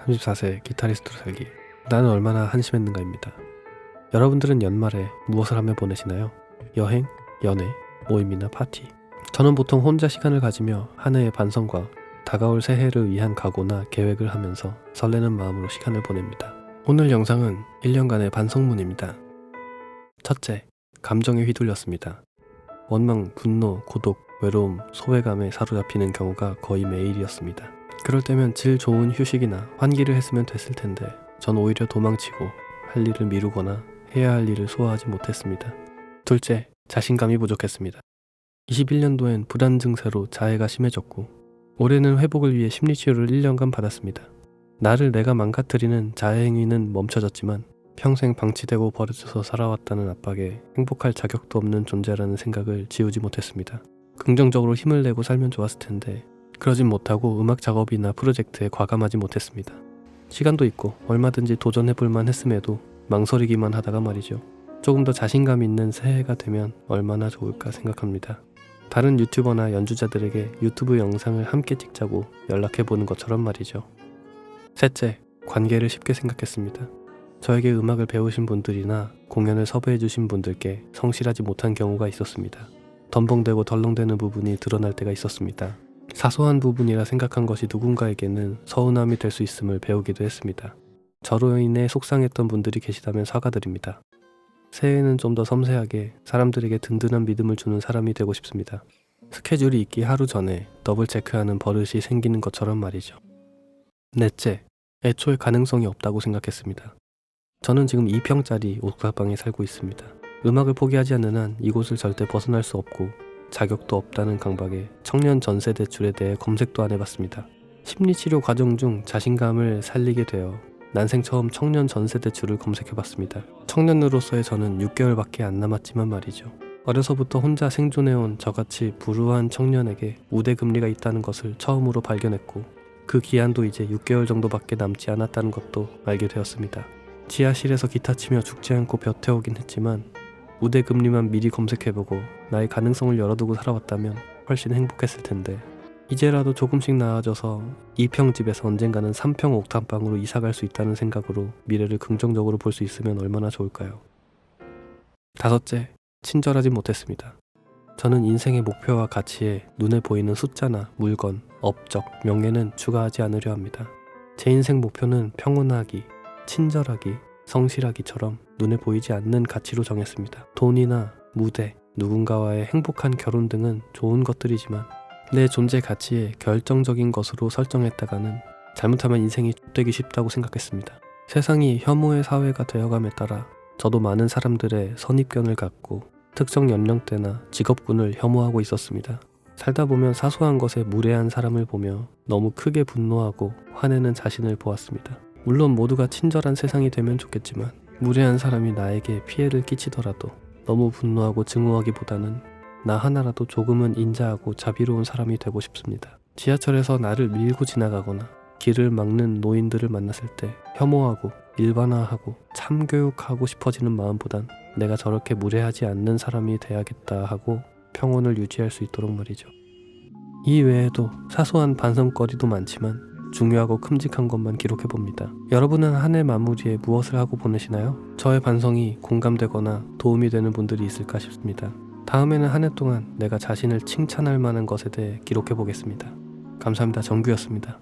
34세 기타리스트로 살기. 나는 얼마나 한심했는가입니다. 여러분들은 연말에 무엇을 하며 보내시나요? 여행, 연애, 모임이나 파티. 저는 보통 혼자 시간을 가지며 한 해의 반성과 다가올 새해를 위한 각오나 계획을 하면서 설레는 마음으로 시간을 보냅니다. 오늘 영상은 1년간의 반성문입니다. 첫째, 감정에 휘둘렸습니다. 원망, 분노, 고독, 외로움, 소외감에 사로잡히는 경우가 거의 매일이었습니다. 그럴 때면 질 좋은 휴식이나 환기를 했으면 됐을 텐데 전 오히려 도망치고 할 일을 미루거나 해야 할 일을 소화하지 못했습니다. 둘째, 자신감이 부족했습니다. 21년도엔 불안 증세로 자해가 심해졌고 올해는 회복을 위해 심리치료를 1년간 받았습니다. 나를 내가 망가뜨리는 자해 행위는 멈춰졌지만 평생 방치되고 버려져서 살아왔다는 압박에 행복할 자격도 없는 존재라는 생각을 지우지 못했습니다. 긍정적으로 힘을 내고 살면 좋았을 텐데 그러진 못하고 음악 작업이나 프로젝트에 과감하지 못했습니다. 시간도 있고 얼마든지 도전해볼만 했음에도 망설이기만 하다가 말이죠. 조금 더 자신감 있는 새해가 되면 얼마나 좋을까 생각합니다. 다른 유튜버나 연주자들에게 유튜브 영상을 함께 찍자고 연락해보는 것처럼 말이죠. 셋째, 관계를 쉽게 생각했습니다. 저에게 음악을 배우신 분들이나 공연을 섭외해주신 분들께 성실하지 못한 경우가 있었습니다. 덤벙대고 덜렁대는 부분이 드러날 때가 있었습니다. 사소한 부분이라 생각한 것이 누군가에게는 서운함이 될 수 있음을 배우기도 했습니다. 저로 인해 속상했던 분들이 계시다면 사과드립니다. 새해에는 좀 더 섬세하게 사람들에게 든든한 믿음을 주는 사람이 되고 싶습니다. 스케줄이 있기 하루 전에 더블 체크하는 버릇이 생기는 것처럼 말이죠. 넷째, 애초에 가능성이 없다고 생각했습니다. 저는 지금 2평짜리 옥탑방에 살고 있습니다. 음악을 포기하지 않는 한 이곳을 절대 벗어날 수 없고 자격도 없다는 강박에 청년 전세 대출에 대해 검색도 안 해봤습니다. 심리치료 과정 중 자신감을 살리게 되어 난생 처음 청년 전세 대출을 검색해봤습니다. 청년으로서의 저는 6개월밖에 안 남았지만 말이죠. 어려서부터 혼자 생존해온 저같이 불우한 청년에게 우대금리가 있다는 것을 처음으로 발견했고 그 기한도 이제 6개월 정도밖에 남지 않았다는 것도 알게 되었습니다. 지하실에서 기타 치며 죽지 않고 버텨오긴 했지만 우대금리만 미리 검색해보고 나의 가능성을 열어두고 살아왔다면 훨씬 행복했을 텐데 이제라도 조금씩 나아져서 2평집에서 언젠가는 3평 옥탑방으로 이사갈 수 있다는 생각으로 미래를 긍정적으로 볼 수 있으면 얼마나 좋을까요? 다섯째, 친절하지 못했습니다. 저는 인생의 목표와 가치에 눈에 보이는 숫자나 물건, 업적, 명예는 추가하지 않으려 합니다. 제 인생 목표는 평온하기, 친절하기, 성실하기처럼 눈에 보이지 않는 가치로 정했습니다. 돈이나 무대, 누군가와의 행복한 결혼 등은 좋은 것들이지만 내 존재 가치에 결정적인 것으로 설정했다가는 잘못하면 인생이 좆되기 쉽다고 생각했습니다. 세상이 혐오의 사회가 되어감에 따라 저도 많은 사람들의 선입견을 갖고 특정 연령대나 직업군을 혐오하고 있었습니다. 살다 보면 사소한 것에 무례한 사람을 보며 너무 크게 분노하고 화내는 자신을 보았습니다. 물론 모두가 친절한 세상이 되면 좋겠지만 무례한 사람이 나에게 피해를 끼치더라도 너무 분노하고 증오하기보다는 나 하나라도 조금은 인자하고 자비로운 사람이 되고 싶습니다. 지하철에서 나를 밀고 지나가거나 길을 막는 노인들을 만났을 때 혐오하고 일반화하고 참교육하고 싶어지는 마음보단 내가 저렇게 무례하지 않는 사람이 돼야겠다 하고 평온을 유지할 수 있도록 말이죠. 이 외에도 사소한 반성거리도 많지만 중요하고 큼직한 것만 기록해봅니다. 여러분은 한 해 마무리에 무엇을 하고 보내시나요? 저의 반성이 공감되거나 도움이 되는 분들이 있을까 싶습니다. 다음에는 한 해 동안 내가 자신을 칭찬할 만한 것에 대해 기록해보겠습니다. 감사합니다. 정규였습니다.